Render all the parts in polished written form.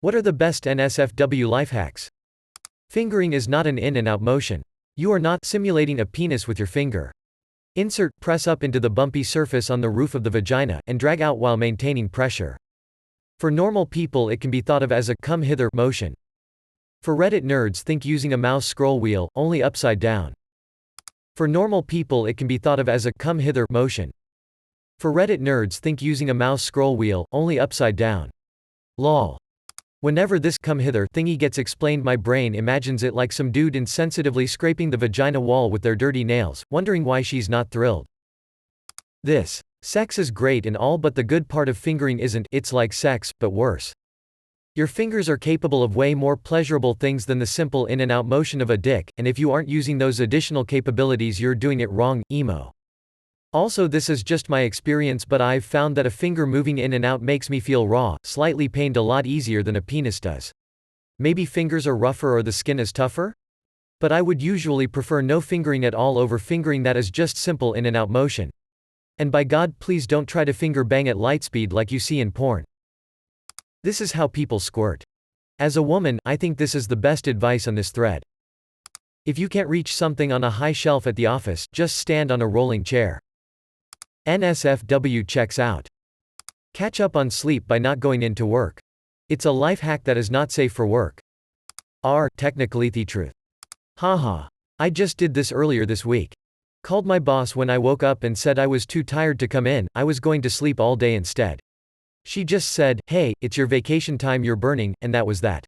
What are the best NSFW life hacks? Fingering is not an in and out motion. You are not simulating a penis with your finger. Insert press up into the bumpy surface on the roof of the vagina, and drag out while maintaining pressure. For normal people it can be thought of as a come hither motion. For Reddit nerds think using a mouse scroll wheel, only upside down. For normal people it can be thought of as a come hither motion. For Reddit nerds think using a mouse scroll wheel, only upside down. Lol. Whenever this come hither thingy gets explained, my brain imagines it like some dude insensitively scraping the vagina wall with their dirty nails, wondering why she's not thrilled. This sex is great and all, but the good part of fingering isn't. It's like sex, but worse. Your fingers are capable of way more pleasurable things than the simple in and out motion of a dick, and if you aren't using those additional capabilities you're doing it wrong, emo. Also, this is just my experience, but I've found that a finger moving in and out makes me feel raw, slightly pained a lot easier than a penis does. Maybe fingers are rougher or the skin is tougher? But I would usually prefer no fingering at all over fingering that is just simple in and out motion. And by God, please don't try to finger bang at lightspeed like you see in porn. This is how people squirt. As a woman, I think this is the best advice on this thread. If you can't reach something on a high shelf at the office, just stand on a rolling chair. NSFW checks out. Catch up on sleep by not going into work. It's a life hack that is not safe for work. Technically the truth. Haha. I just did this earlier this week. Called my boss when I woke up and said I was too tired to come in, I was going to sleep all day instead. She just said, "Hey, it's your vacation time you're burning," and that was that.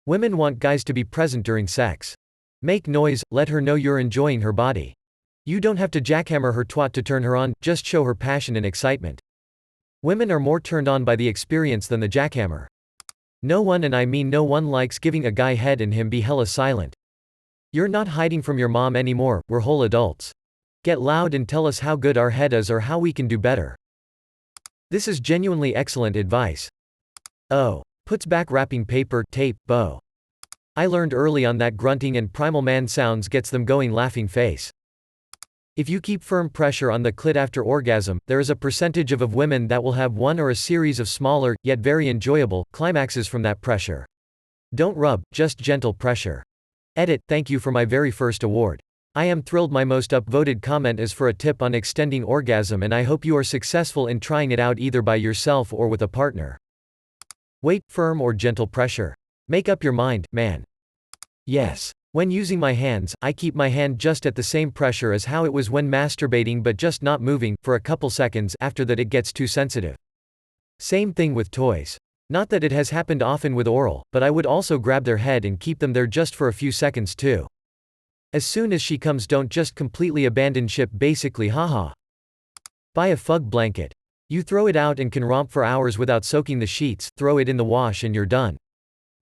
Women want guys to be present during sex. Make noise, let her know you're enjoying her body. You don't have to jackhammer her twat to turn her on, just show her passion and excitement. Women are more turned on by the experience than the jackhammer. No one, and I mean no one, likes giving a guy head and him be hella silent. You're not hiding from your mom anymore, we're whole adults. Get loud and tell us how good our head is or how we can do better. This is genuinely excellent advice. Puts back wrapping paper, tape, bow. I learned early on that grunting and primal man sounds gets them going, laughing face. If you keep firm pressure on the clit after orgasm, there is a percentage of women that will have one or a series of smaller, yet very enjoyable, climaxes from that pressure. Don't rub, just gentle pressure. Edit, thank you for my very first award. I am thrilled my most upvoted comment is for a tip on extending orgasm, and I hope you are successful in trying it out either by yourself or with a partner. Wait, firm or gentle pressure? Make up your mind, man. Yes. When using my hands, I keep my hand just at the same pressure as how it was when masturbating, but just not moving, for a couple seconds. After that it gets too sensitive. Same thing with toys. Not that it has happened often with oral, but I would also grab their head and keep them there just for a few seconds too. As soon as she comes, don't just completely abandon ship basically, haha. Buy a fug blanket. You throw it out and can romp for hours without soaking the sheets, throw it in the wash and you're done.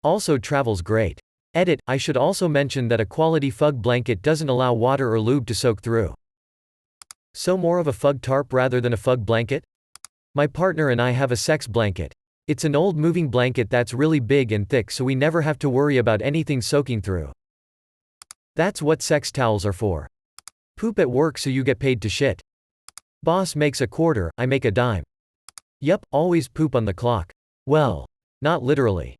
Also travels great. Edit, I should also mention that a quality fug blanket doesn't allow water or lube to soak through. So more of a fug tarp rather than a fug blanket? My partner and I have a sex blanket. It's an old moving blanket that's really big and thick, so we never have to worry about anything soaking through. That's what sex towels are for. Poop at work so you get paid to shit. Boss makes a quarter, I make a dime. Yup, always poop on the clock. Well, not literally.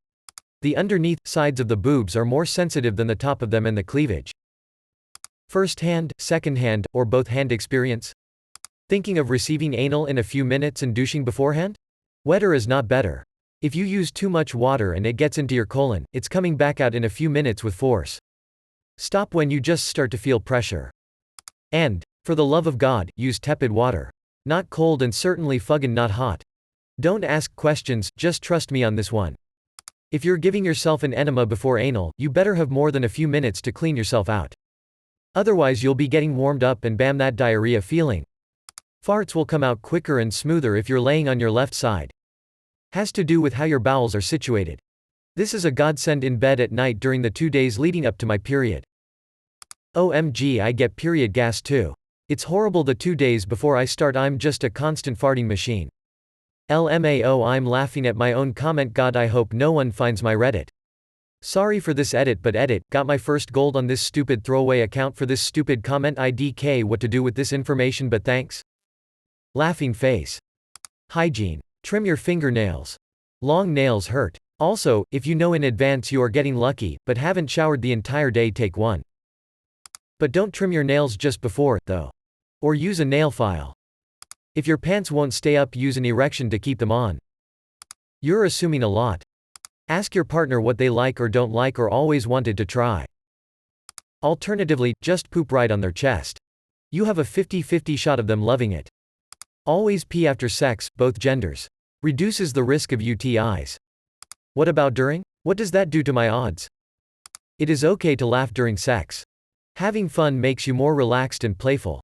The underneath sides of the boobs are more sensitive than the top of them and the cleavage. First hand, second hand, or both hand experience? Thinking of receiving anal in a few minutes and douching beforehand? Wetter is not better. If you use too much water and it gets into your colon, it's coming back out in a few minutes with force. Stop when you just start to feel pressure. And, for the love of God, use tepid water. Not cold and certainly fucking not hot. Don't ask questions, just trust me on this one. If you're giving yourself an enema before anal, you better have more than a few minutes to clean yourself out. Otherwise you'll be getting warmed up and bam, that diarrhea feeling. Farts will come out quicker and smoother if you're laying on your left side. Has to do with how your bowels are situated. This is a godsend in bed at night during the 2 days leading up to my period. OMG, I get period gas too. It's horrible the 2 days before I start. I'm just a constant farting machine. LMAO, I'm laughing at my own comment. God, I hope no one finds my Reddit. Sorry for this edit, but edit, got my first gold on this stupid throwaway account for this stupid comment. IDK, what to do with this information, but thanks. Laughing face. Hygiene. Trim your fingernails. Long nails hurt. Also, if you know in advance you are getting lucky, but haven't showered the entire day, take one. But don't trim your nails just before, though. Or use a nail file. If your pants won't stay up, use an erection to keep them on. You're assuming a lot. Ask your partner what they like or don't like or always wanted to try. Alternatively, just poop right on their chest. You have a 50-50 shot of them loving it. Always pee after sex, both genders. Reduces the risk of UTIs. What about during? What does that do to my odds? It is okay to laugh during sex. Having fun makes you more relaxed and playful.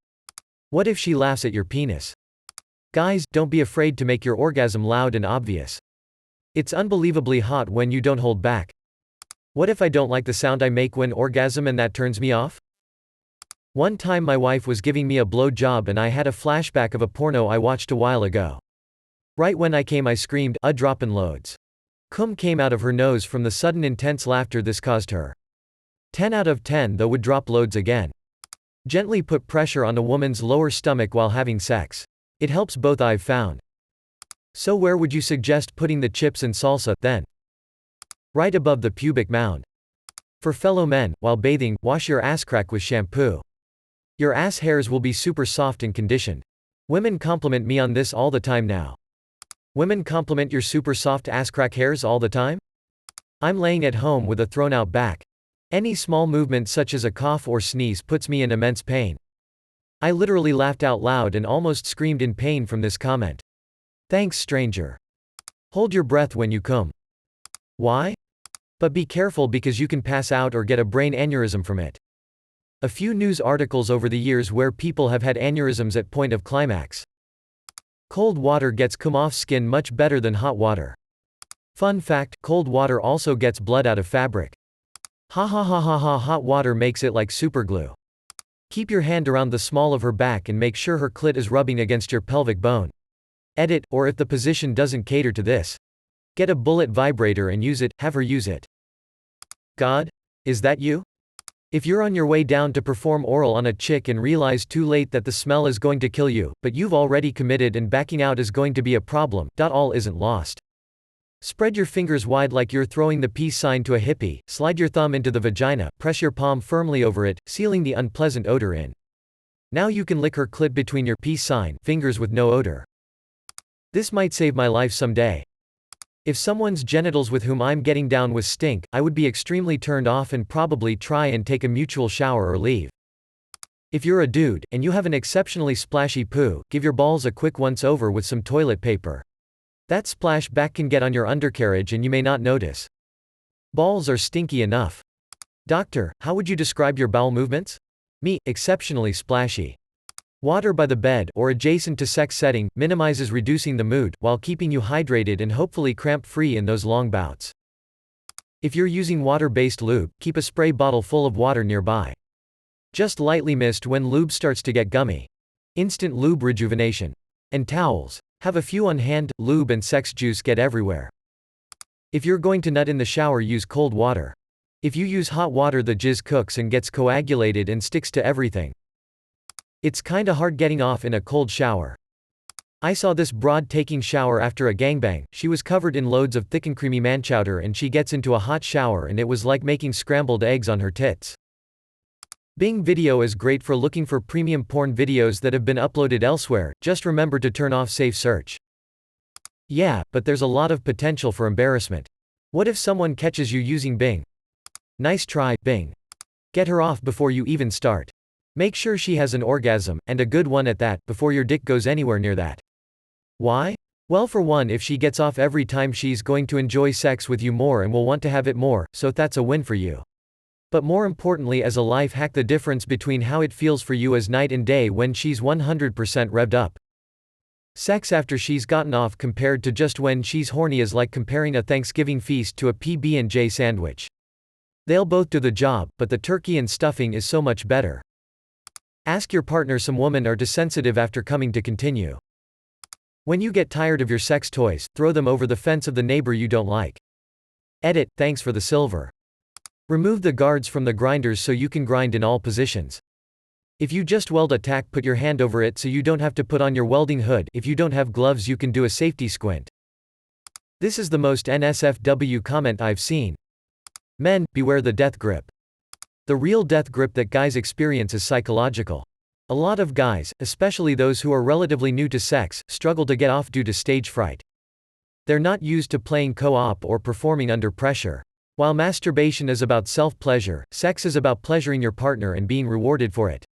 What if she laughs at your penis? Guys, don't be afraid to make your orgasm loud and obvious. It's unbelievably hot when you don't hold back. What if I don't like the sound I make when orgasm and that turns me off? One time my wife was giving me a blow job and I had a flashback of a porno I watched a while ago. Right when I came I screamed, "A droppin' loads." Cum came out of her nose from the sudden intense laughter this caused her. 10 out of 10 though would drop loads again. Gently put pressure on a woman's lower stomach while having sex. It helps both, I've found. So where would you suggest putting the chips and salsa, then? Right above the pubic mound. For fellow men, while bathing, wash your ass crack with shampoo. Your ass hairs will be super soft and conditioned. Women compliment me on this all the time now. Women compliment your super soft ass crack hairs all the time? I'm laying at home with a thrown out back. Any small movement such as a cough or sneeze puts me in immense pain. I literally laughed out loud and almost screamed in pain from this comment. Thanks, stranger. Hold your breath when you cum. Why? But be careful because you can pass out or get a brain aneurysm from it. A few news articles over the years where people have had aneurysms at point of climax. Cold water gets cum off skin much better than hot water. Fun fact, cold water also gets blood out of fabric. Ha ha ha ha ha, hot water makes it like superglue. Keep your hand around the small of her back and make sure her clit is rubbing against your pelvic bone. Edit, or if the position doesn't cater to this, get a bullet vibrator and use it, have her use it. God? Is that you? If you're on your way down to perform oral on a chick and realize too late that the smell is going to kill you, but you've already committed and backing out is going to be a problem, all isn't lost. Spread your fingers wide like you're throwing the peace sign to a hippie, slide your thumb into the vagina, press your palm firmly over it, sealing the unpleasant odor in. Now you can lick her clit between your peace sign fingers with no odor. This might save my life someday. If someone's genitals with whom I'm getting down with stink, I would be extremely turned off and probably try and take a mutual shower or leave. If you're a dude, and you have an exceptionally splashy poo, give your balls a quick once over with some toilet paper. That splash back can get on your undercarriage and you may not notice. Balls are stinky enough. Doctor, how would you describe your bowel movements? Me, exceptionally splashy. Water by the bed, or adjacent to sex setting, minimizes reducing the mood, while keeping you hydrated and hopefully cramp-free in those long bouts. If you're using water-based lube, keep a spray bottle full of water nearby. Just lightly mist when lube starts to get gummy. Instant lube rejuvenation. And towels. Have a few on hand, lube and sex juice get everywhere. If you're going to nut in the shower, use cold water. If you use hot water, the jizz cooks and gets coagulated and sticks to everything. It's kinda hard getting off in a cold shower. I saw this broad taking shower after a gangbang. She was covered in loads of thick and creamy manchowder and she gets into a hot shower and it was like making scrambled eggs on her tits. Bing Video is great for looking for premium porn videos that have been uploaded elsewhere, just remember to turn off safe search. Yeah, but there's a lot of potential for embarrassment. What if someone catches you using Bing? Nice try, Bing. Get her off before you even start. Make sure she has an orgasm, and a good one at that, before your dick goes anywhere near that. Why? Well, for one, if she gets off every time, she's going to enjoy sex with you more and will want to have it more, so that's a win for you. But more importantly, as a life hack, the difference between how it feels for you as night and day when she's 100% revved up. Sex after she's gotten off compared to just when she's horny is like comparing a Thanksgiving feast to a PB&J sandwich. They'll both do the job, but the turkey and stuffing is so much better. Ask your partner. Some women are too sensitive after coming to continue. When you get tired of your sex toys, throw them over the fence of the neighbor you don't like. Edit, thanks for the silver. Remove the guards from the grinders so you can grind in all positions. If you just weld a tack, put your hand over it so you don't have to put on your welding hood. If you don't have gloves, you can do a safety squint. This is the most NSFW comment I've seen. Men, beware the death grip. The real death grip that guys experience is psychological. A lot of guys, especially those who are relatively new to sex, struggle to get off due to stage fright. They're not used to playing co-op or performing under pressure. While masturbation is about self-pleasure, sex is about pleasuring your partner and being rewarded for it.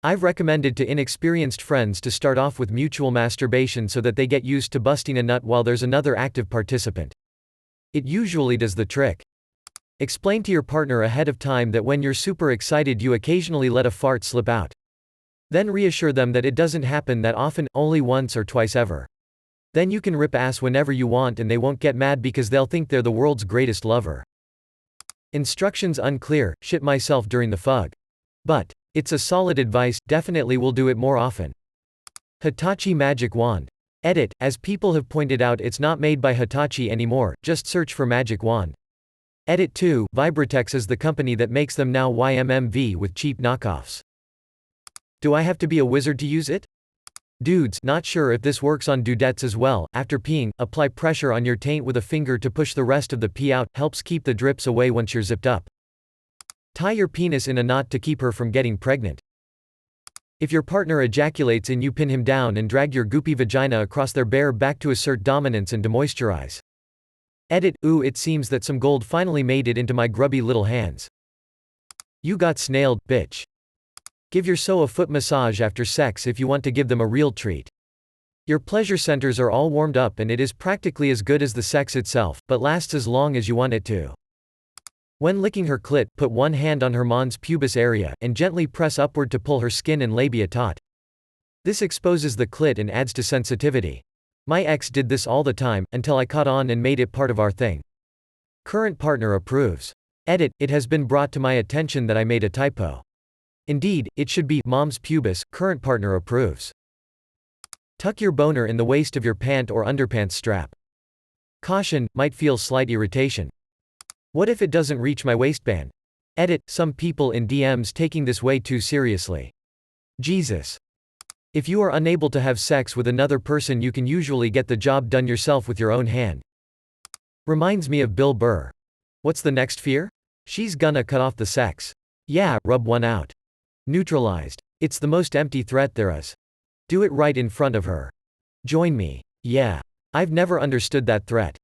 I've recommended to inexperienced friends to start off with mutual masturbation so that they get used to busting a nut while there's another active participant. It usually does the trick. Explain to your partner ahead of time that when you're super excited you occasionally let a fart slip out. Then reassure them that it doesn't happen that often, only once or twice ever. Then you can rip ass whenever you want and they won't get mad because they'll think they're the world's greatest lover. Instructions unclear, shit myself during the fug. But it's a solid advice, definitely will do it more often. Hitachi Magic Wand. Edit, as people have pointed out it's not made by Hitachi anymore, just search for Magic Wand. Edit 2, Vibratex is the company that makes them now YMMV with cheap knockoffs. Do I have to be a wizard to use it? Dudes, not sure if this works on dudettes as well. After peeing, apply pressure on your taint with a finger to push the rest of the pee out, helps keep the drips away once you're zipped up. Tie your penis in a knot to keep her from getting pregnant. If your partner ejaculates and you pin him down and drag your goopy vagina across their bare back to assert dominance and demoisturize. Edit, ooh, it seems that some gold finally made it into my grubby little hands. You got snailed, bitch. Give your so a foot massage after sex if you want to give them a real treat. Your pleasure centers are all warmed up and it is practically as good as the sex itself, but lasts as long as you want it to. When licking her clit, put one hand on her mons pubis area, and gently press upward to pull her skin and labia taut. This exposes the clit and adds to sensitivity. My ex did this all the time, until I caught on and made it part of our thing. Current partner approves. Edit, it has been brought to my attention that I made a typo. Indeed, it should be mom's pubis, current partner approves. Tuck your boner in the waist of your pant or underpants strap. Caution, might feel slight irritation. What if it doesn't reach my waistband? Edit, some people in DMs taking this way too seriously. Jesus. If you are unable to have sex with another person you can usually get the job done yourself with your own hand. Reminds me of Bill Burr. What's the next fear? She's gonna cut off the sex. Yeah, rub one out. Neutralized. It's the most empty threat there is. Do it right in front of her. Join me. Yeah. I've never understood that threat.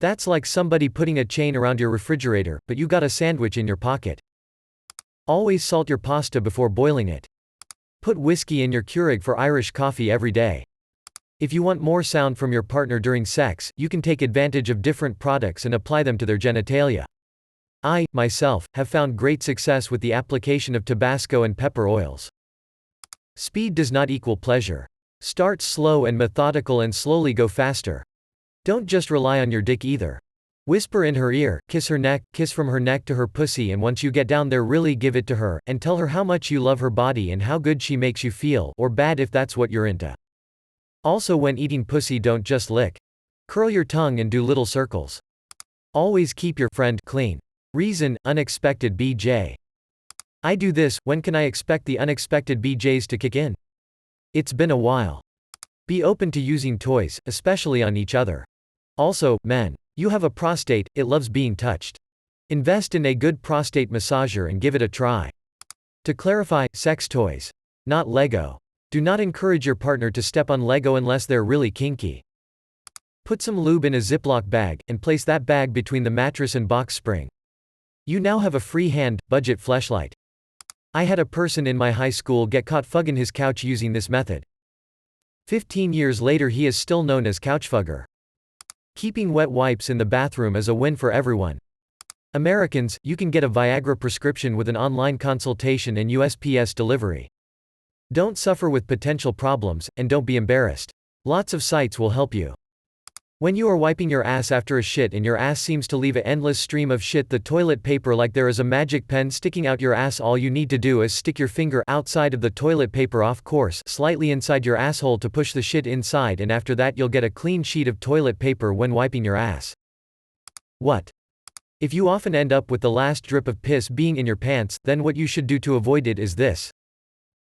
That's like somebody putting a chain around your refrigerator, but you got a sandwich in your pocket. Always salt your pasta before boiling it. Put whiskey in your Keurig for Irish coffee every day. If you want more sound from your partner during sex, you can take advantage of different products and apply them to their genitalia. I, myself, have found great success with the application of Tabasco and pepper oils. Speed does not equal pleasure. Start slow and methodical and slowly go faster. Don't just rely on your dick either. Whisper in her ear, kiss her neck, kiss from her neck to her pussy, and once you get down there really give it to her, and tell her how much you love her body and how good she makes you feel, or bad if that's what you're into. Also, when eating pussy, don't just lick. Curl your tongue and do little circles. Always keep your friend clean. Reason, unexpected BJ. I do this, when can I expect the unexpected BJs to kick in? It's been a while. Be open to using toys, especially on each other. Also, men. You have a prostate, it loves being touched. Invest in a good prostate massager and give it a try. To clarify, sex toys. Not Lego. Do not encourage your partner to step on Lego unless they're really kinky. Put some lube in a Ziploc bag, and place that bag between the mattress and box spring. You now have a free hand, budget fleshlight. I had a person in my high school get caught fugging his couch using this method. 15 years later he is still known as couchfugger. Keeping wet wipes in the bathroom is a win for everyone. Americans, you can get a Viagra prescription with an online consultation and USPS delivery. Don't suffer with potential problems, and don't be embarrassed. Lots of sites will help you. When you are wiping your ass after a shit and your ass seems to leave an endless stream of shit the toilet paper like there is a magic pen sticking out your ass, all you need to do is stick your finger outside of the toilet paper off course slightly inside your asshole to push the shit inside, and after that you'll get a clean sheet of toilet paper when wiping your ass. What? If you often end up with the last drip of piss being in your pants, then what you should do to avoid it is this.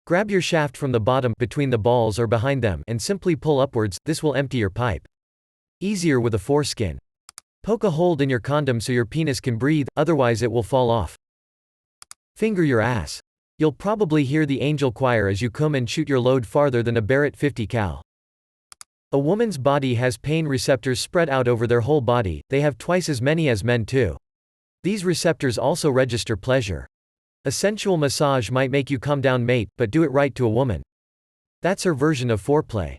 Grab your shaft from the bottom between the balls or behind them and simply pull upwards. This will empty your pipe. Easier with a foreskin. Poke a hole in your condom so your penis can breathe, otherwise it will fall off. Finger your ass. You'll probably hear the angel choir as you come and shoot your load farther than a Barrett 50 cal. A woman's body has pain receptors spread out over their whole body, they have twice as many as men too. These receptors also register pleasure. A sensual massage might make you come down mate, but do it right to a woman. That's her version of foreplay.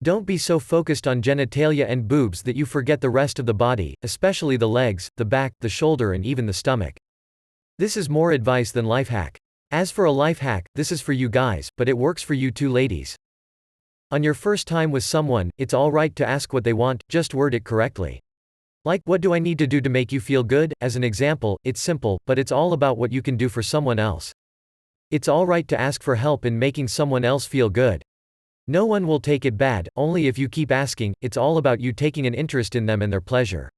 Don't be so focused on genitalia and boobs that you forget the rest of the body, especially the legs, the back, the shoulder and even the stomach. This is more advice than life hack. As for a life hack, this is for you guys, but it works for you too ladies. On your first time with someone, it's alright to ask what they want, just word it correctly. Like, what do I need to do to make you feel good? As an example, it's simple, but it's all about what you can do for someone else. It's alright to ask for help in making someone else feel good. No one will take it bad, only if you keep asking. It's all about you taking an interest in them and their pleasure.